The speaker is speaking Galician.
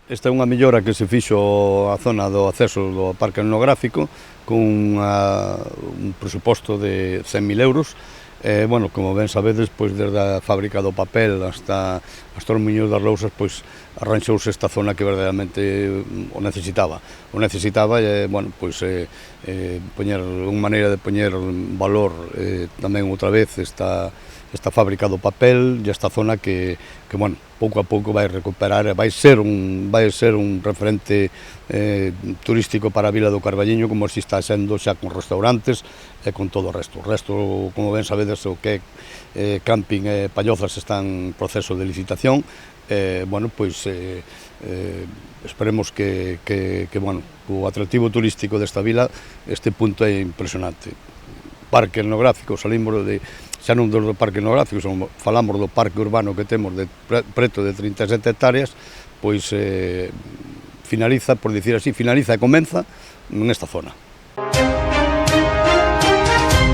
Esta é unha mellora que se fixo a zona do acceso do parque etnográfico con un presuposto de 100.000 euros. Bueno, como ben sabedes, pois desde a fábrica do papel hasta os Muiños das Lousas, pois arranxouse esta zona que verdadeiramente o necesitaba. Bueno, pois poñer unha maneira de poñer valor tamén outra vez esta fábrica do papel e esta zona que bueno, pouco a pouco vai recuperar e vai ser un referente turístico para a Vila do Carballiño, como se está sendo xa con restaurantes e con todo o resto. O resto, como ben sabedes, o que é camping e pallozas están en proceso de licitación. Bueno, pois esperemos que bueno, o atractivo turístico desta vila, este punto é impresionante. Parque etnográfico, salimos xa non do parque etnográfico, falamos do parque urbano que temos de preto de 37 hectáreas, pois finaliza, por dicir así, finaliza e comeza nesta zona.